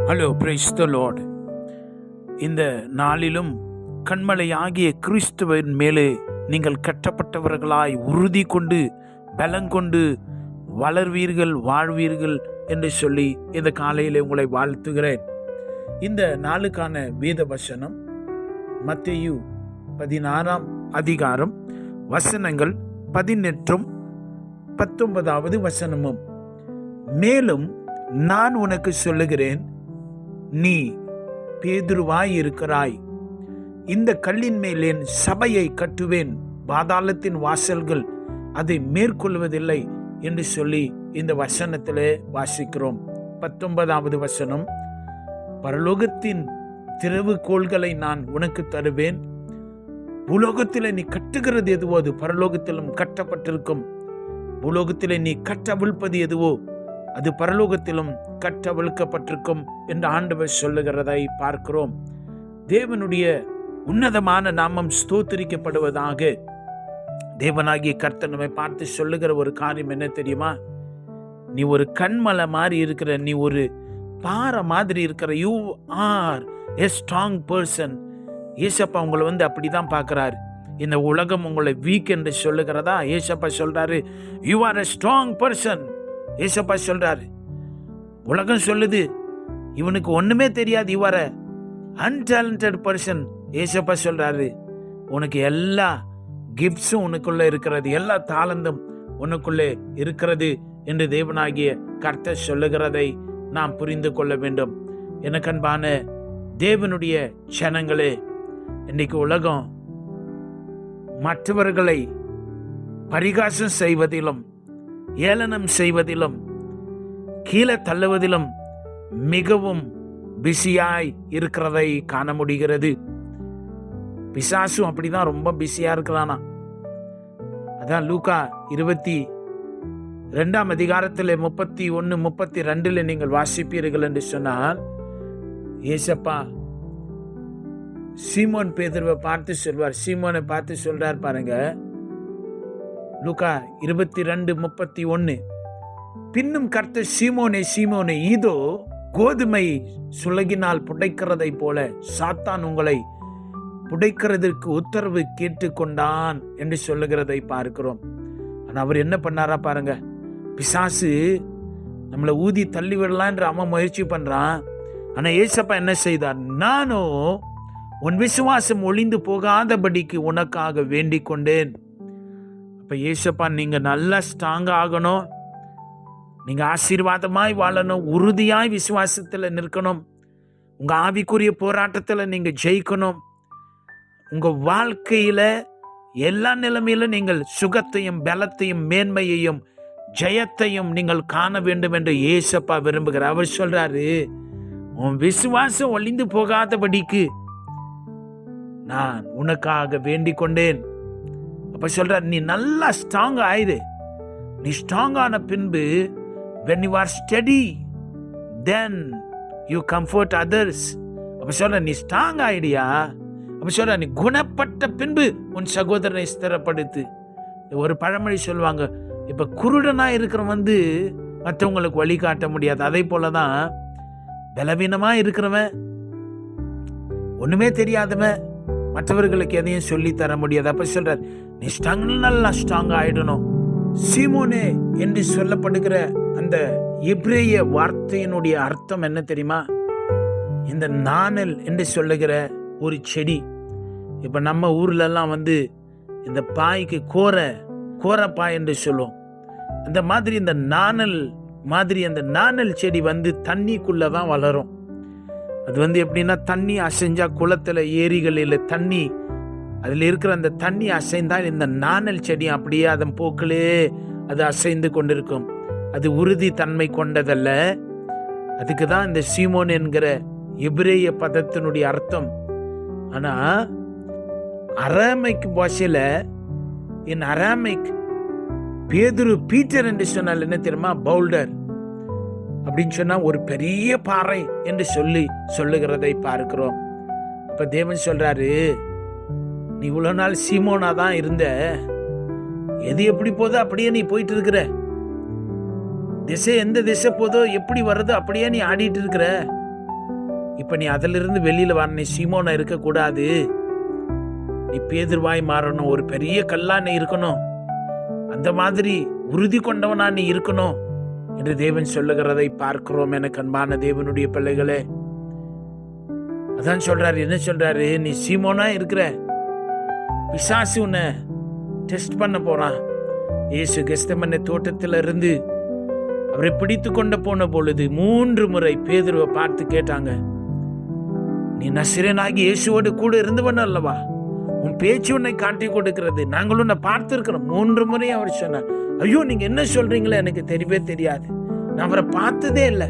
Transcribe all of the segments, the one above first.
Hello, praise the Lord. இந்த நாளிலும் கண்மலையாகிய கிறிஸ்துவின் மேலே நீங்கள் கட்டப்பட்டவர்களாய் உறுதி கொண்டு பலங்கொண்டு வளர்வீர்கள், வாழ்வீர்கள் என்று சொல்லி இந்த காலையிலே உங்களை வாழ்த்துகிறேன். இந்த நாளுக்கான வேத வசனம் மத்தேயு 16ஆம் அதிகாரம் வசனங்கள் 18 19 வசனமும். மேலும் நான் உனக்கு சொல்லுகிறேன், நீ பேதுருவாய் இருக்கிறாய், இந்த கல்லின் மேல் என் சபையை கட்டுவேன், பாதாளத்தின் வாசல்கள் அதை மேற்கொள்வதில்லை என்று சொல்லி இந்த வசனத்திலே வாசிக்கிறோம். 19வது வசனம், பரலோகத்தின் திறவுகோல்களை நான் உனக்கு தருவேன், பூலோகத்திலே நீ கட்டுகிறது எதுவோ அது பரலோகத்திலும் கட்டப்பட்டிருக்கும், பூலோகத்திலே நீ கட்டவிழ்ப்பது எதுவோ அது பரலோகத்திலும் கட்டவிழ்க்கப்பட்டிருக்கும் என்று ஆண்டவர் சொல்லுகிறதை பார்க்கிறோம். தேவனுடைய உன்னதமான நாமம் ஸ்தோத்திரிக்கப்படுவதாக. தேவனாகிய கர்த்தர் நம்மை பார்த்து சொல்லுகிற ஒரு காரியம் என்ன தெரியுமா? நீ ஒரு கண்மலை மாதிரி இருக்கிற, நீ ஒரு பாறை மாதிரி இருக்கிற, you are a strong person. ஏசப்பா உங்களை அப்படிதான் பார்க்கிறாரு. இந்த உலகம் உங்களை வீக் என்று சொல்லுகிறதா? ஏசப்பா சொல்றாரு, you are a strong person. ஏசப்பா சொல்றாரு. உலகம் சொல்லுது இவனுக்கு ஒண்ணுமே தெரியாது, யூ ஆர் எ அன்டேலண்டட் பர்சன். ஏசப்பா சொல்றாரு, உனக்கு எல்லா கிஃப்ட்ஸும் உனக்குள்ள இருக்கிறது, எல்லா தாளந்தும் உனக்குள்ளே இருக்கிறது என்று தேவனாகிய கர்த்தர் சொல்லுகிறதை நாம் புரிந்து கொள்ள வேண்டும். எனக்கு அன்பான தேவனுடைய ஜனங்களே, இன்னைக்கு உலகம் மற்றவர்களை பரிகாசம் செய்வதிலும் ஏளனம் செய்வதிலும் கீழே தள்ளுவதிலும் மிகவும் பிஸியாய் இருக்கிறதை காண முடிகிறது. பிசாசும் அப்படிதான் ரொம்ப பிஸியா இருக்கிறானா. அதான் லூக்கா 22ஆம் அதிகாரத்தில் 31 32 நீங்கள் வாசிப்பீர்கள் என்று சொன்னால், ஏசப்பா சீமோன் பேதுருவை பார்த்து சொல்வார். சீமோனை பார்த்து சொல்றார் பாருங்க, லூக்கா 22:31. பின்னும் கர்த்தர் சீமோனே சீமோனே, இதோ கோதுமை சுலகினால் புடைக்கிறதை போல சாத்தான் உங்களை புடைக்கிறதற்கு உத்தரவு கேட்டுக்கொண்டான் என்று சொல்லுகிறதை பார்க்கிறோம். ஆனா அவர் என்ன பண்ணாரா பாருங்க, பிசாசு நம்மளை ஊதி தள்ளி விடலாம் என்று அவன் முயற்சி பண்றான். ஆனா ஏசப்பா என்ன செய்தார்? நானோ உன் விசுவாசம் ஒளிந்து போகாதபடிக்கு உனக்காக வேண்டிக் கொண்டேன். அப்ப ஏசப்பா, நீங்க நல்லா ஸ்ட்ராங் ஆகணும், நீங்க ஆசீர்வாதமாய் வாழணும், உறுதியாய் விசுவாசத்துல நிற்கணும், உங்க ஆவிக்குரிய போராட்டத்துல நீங்க ஜெயிக்கணும், உங்க வாழ்க்கையில எல்லா நிலைமையில நீங்கள் சுகத்தையும் பலத்தையும் மேன்மையையும் ஜெயத்தையும் நீங்கள் காண வேண்டும் என்று ஏசப்பா விரும்புகிறார். அவர் சொல்றாரு, உன் விசுவாசம் ஒளிந்து போகாதபடிக்கு நான் உனக்காக வேண்டிக் கொண்டேன். அப்ப சொல்ற, நீ நல்லா ஸ்ட்ராங் ஆயிரு. நீ ஸ்ட்ராங் ஆன பின்பு when you are steady then you comfort others. அப்ப சொல்ற, நீ ஸ்ட்ராங் ஆயிடியா. அப்ப சொல்ற, நீ குணப்பட்ட பின்பு உன் சகோதரனை ஸ்திரப்படுத்து. ஒரு பழமொழி சொல்லுவாங்க, இப்ப குருடனா இருக்கிறவன் மற்றவங்களுக்கு வழி காட்ட முடியாது. அதே போலதான் பலவீனமா இருக்கிறவன், ஒண்ணுமே தெரியாதவன் மற்றவர்களுக்கு எதையும் சொல்லி தர முடியாது. அப்ப சொல்றார், நீ நல்லா ஸ்ட்ராங் ஆயிடணும். சீமோனே என்று சொல்லப்படுகிற அந்த எபிரேய வார்த்தையினுடைய அர்த்தம் என்ன தெரியுமா? இந்த நாணல் என்று சொல்லுகிற ஒரு செடி. இப்ப நம்ம ஊர்ல எல்லாம் இந்த பாய்க்கு கோரப்பாய் என்று சொல்லுவோம். அந்த மாதிரி இந்த நாணல் மாதிரி அந்த நாணல் செடி தண்ணிக்குள்ளதான் வளரும். அது எப்படின்னா, தண்ணி அசைஞ்சா குளத்துல ஏரிகளில் தண்ணி, அதுல இருக்கிற அந்த தண்ணி அசைந்தால் இந்த நாணல் செடி அப்படியே அதன் போக்கிலே அது அசைந்து கொண்டிருக்கும். அது உறுதி தன்மை கொண்டதல்ல. அதுக்குதான் இந்த சீமோன் என்கிற எபிரேய பதத்தினுடைய அர்த்தம். ஆனா அரமைக் பாஷையில என் அரமைக் பேதுரு பீட்டர் என்று சொன்னால் என்ன தெரியுமா? பவுல்டர் அப்படின்னு சொன்னா ஒரு பெரிய பாறை என்று சொல்லுகிறதை பார்க்கிறோம். அப்ப தேவன் சொல்றாரு, நீ இவ்வளவு நாள் சீமோனா தான் இருந்த, எது எப்படி போதோ அப்படியே நீ போயிட்டு இருக்கிற, திசை எந்த திசை போதோ எப்படி வருதோ அப்படியே நீ ஆடிட்டு இருக்கிற. இப்ப நீ அதிலிருந்து வெளியில வர, நீ சீமோனா இருக்கக்கூடாது, நீ பேதுருவாய் மாறணும், ஒரு பெரிய கல்லா நீ இருக்கணும், அந்த மாதிரி உறுதி கொண்டவனா நீ இருக்கணும் என்று தேவன் சொல்லுகிறதை பார்க்கிறோம். எனக்கு அன்பான தேவனுடைய பிள்ளைகளே, அதான் சொல்றாரு. என்ன சொல்றாரு? நீ சீமோனா இருக்கிற, பிசாசு உன்னை டெஸ்ட் பண்ண போறான். இயேசு கெத்செமனே தோட்டத்தில் இருந்து அவரை பிடித்து கொண்டு போன பொழுது 3 முறை பேதுருவை பார்த்து கேட்டாங்க, நீ நசரேயனாகி இயேசுவோடு கூட இருந்தவன் அல்லவா? உன் பேச்சு உன்னை காட்டி கொடுக்கிறது, நாங்களும் உன்னை பார்த்திருக்கிறோம். 3 முறை அவர் சொன்னார். ஐயோ, நீங்க என்ன சொல்றீங்களே, எனக்கு தெரியவே தெரியாது, நான் அவரை பார்த்ததே இல்லை,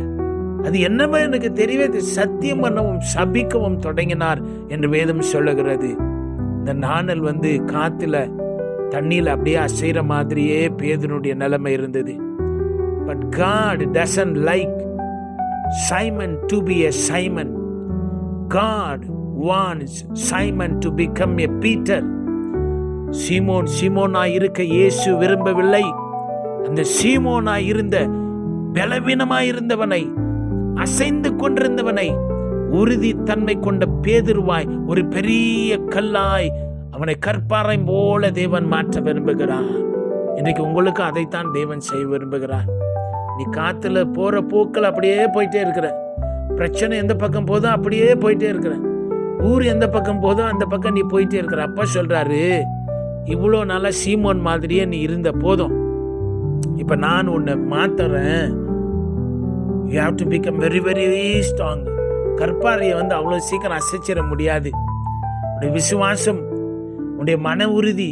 அது என்னவோ எனக்கு தெரியவே. சத்தியம் பண்ணவும் சபிக்கவும் தொடங்கினார் என்று வேதம் சொல்லுகிறது. இந்த நாணல் காத்துல தண்ணியில அப்படியே அசைற மாதிரியே பேதுருடைய நிலைமை இருந்தது. But God doesn't like Simon to be a Simon. God wants Simon to become a Peter. சீமோனா இருக்க இயேசு விரும்பவில்லை. அந்த சீமோனா இருந்த பலவீனமாயிருந்தவனை, அசைந்து கொண்டிருந்தவனை உறுதி தன்மை கொண்ட பேதுருவாய், ஒரு பெரிய கல்லாய், அவனை கற்பாறை போல தேவன் மாற்ற விரும்புகிறார். இன்றைக்கு உங்களுக்கு அதைத்தான் தேவன் செய்ய விரும்புகிறார். நீ காத்துல போற போக்கில் அப்படியே போயிட்டே இருக்கிற, பிரச்சனை எந்த பக்கம் போதும் அப்படியே போயிட்டே இருக்கிற, ஊர் எந்த பக்கம் போதும் அந்த பக்கம் நீ போயிட்டே இருக்கிற. அப்ப சொல்றாரு, இவ்வளோ நாளா சீமோன் மாதிரியே நீ இருந்த போதும், இப்ப நான் உன்னை மாத்துறேன். You have to become very very strong. கற்பாறையை அவ்வளவு சீக்கிரம் அசைச்சிட முடியாது. உடைய விசுவாசம், உடைய மன உறுதி,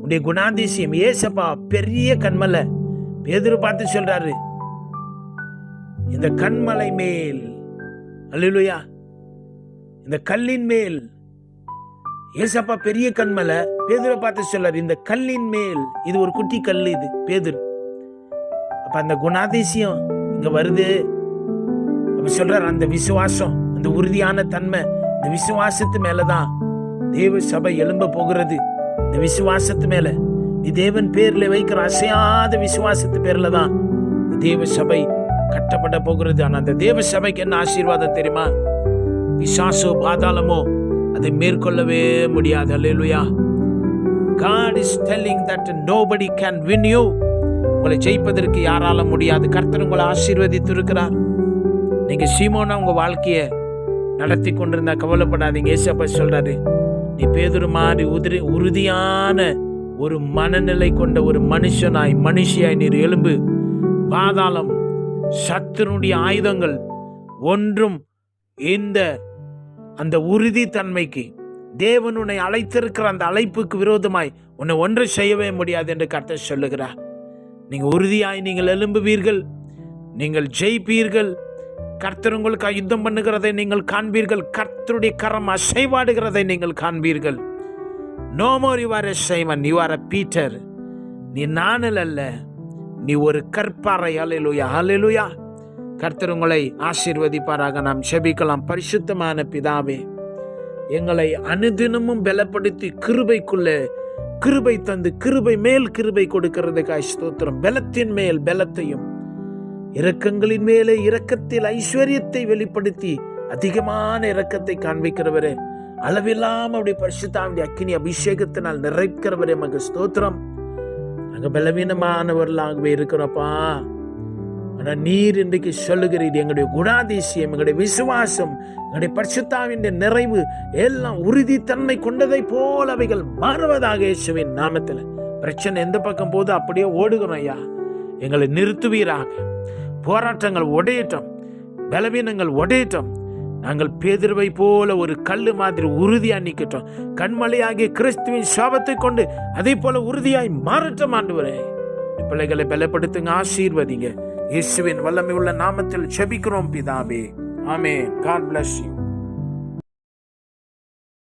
உடைய குணாதிசயம். ஏசப்பா பெரிய கண்மலை. பேதுரு பார்த்து சொல்றாரு, இந்த கண்மலை மேல், அல்லேலூயா, இந்த கல்லின் மேல். ஏசப்பா பெரிய கண்மலை. பேதுரை பார்த்து சொல்றாரு, இந்த கல்லின் மேல். இது ஒரு குட்டி கல், இது பேதுரு. அப்ப அந்த குணாதிசயம் இங்க வருது. அப்ப சொல்றாரு, அந்த விசுவாசம், அந்த உறுதியான தன்மை, இந்த விசுவாசத்து மேலதான் தேவ சபை எழும்ப போகிறது. இந்த விசுவாசத்து மேல, நீ தேவன் பேர்ல வைக்கிற அசையாத விசுவாசத்து பேர்ல தான் தேவ சபை கட்டப்பட போகிறது. ஆனா அந்த தேவ சபைக்கு என்ன ஆசீர்வாதம் தெரியுமா? பிசாசோ பாதாளமோ அதை மேற்கொள்ளவே முடியாது. அல்லேலூயா. God is telling that nobody can win you. உங்களை ஜெயிப்பதற்கு யாரால முடியாது. கர்த்தர் உங்களை ஆசீர்வதித்து இருக்கிறார். நீங்க சீமோனா உங்க வாழ்க்கைய நடத்தி கொண்டிருந்தா கவலைப்படாதீங்க. ஏசப்பா சொல்றாரு, நீ பேதுரு மாதிரி உறுதியான ஒரு மனநிலை கொண்ட ஒரு மனுஷியாய் நீர் எழும்பு. பாதாளம், சத்துருடைய ஆயுதங்கள் ஒன்றும் இந்த அந்த உறுதி தன்மைக்கு, தேவன் உன்னை அழைத்திருக்கிற அந்த அழைப்புக்கு விரோதமாய் உன்னை ஒன்று செய்யவே முடியாது என்று கர்த்தர் சொல்லுகிறார். நீங்க உறுதியாய் நீங்கள் எழும்புவீர்கள், நீங்கள் ஜெயிப்பீர்கள். கர்த்தர் உங்களுக்கு யுத்தம் பண்ணுகிறதை நீங்கள் காண்பீர்கள். கர்த்தருடைய கரம் அசைவாடுகிறதை நீங்கள் காண்பீர்கள். No more you are a Simon, you are a Peter. நீ நாணல் அல்ல, நீ ஒரு கற்பாறை. அல்லேலூயா, அல்லேலூயா. கர்த்தர் உங்களை ஆசீர்வதிப்பாராக. நாம் ஜெபிக்கலாம். பரிசுத்தமான பிதாவே, எங்களை அனுதினமும் பலப்படுத்தி கிருபைக்குள்ள கிருபை தந்து கிருபை மேல் கிருபை கொடுக்கிறதுக்காய் ஸ்தோத்திரம். பலத்தின் மேல் பலத்தையும், இரக்கங்களின் மேலே இரக்கத்தில் ஐஸ்வர்யத்தை வெளிப்படுத்தி அதிகமான இரக்கத்தை காண்பிக்கிறவரே, அளவில்லாம அப்படி பரிசுத்தாவின் அக்கினி அபிஷேகத்தினால் நிறைக்கிறவரே, மக ஸ்தோத்திரம். நாங்க பலவீனமானவர்களாகவே இருக்கிறோப்பா. ஆனா நீர் இன்றைக்கு சொல்லுகிறீர், எங்களுடைய குணாதிசயம், எங்களுடைய விசுவாசம், எங்களுடைய பரிசுத்தாவின் நிறைவு எல்லாம் உறுதித்தன்மை கொண்டதை போல் அவைகள் மாறுவதாக இயேசுவின் நாமத்தில். பிரச்சனை எந்த பக்கம் போது அப்படியே ஓடுகிறோம் ஐயா. எங்களை நிறுத்துவீராக. போராட்டங்கள் உடையட்டும், பலவீனங்கள் உடையட்டும். நாங்கள் பேதுருவை போல ஒரு கல்லு மாதிரி உறுதியா நிக்கட்டும். கண்மலையாகிய கிறிஸ்துவின் சாபத்தை கொண்டு அதே போல உறுதியாய் மாறட்டும். ஆண்டவரே, பிள்ளைகளை பலப்படுத்துங்க, ஆசீர்வதிங்க. இயேசுவின் வல்லமை உள்ள நாமத்தில் ஜெபிக்கிறோம் பிதாவே. ஆமென். God bless you.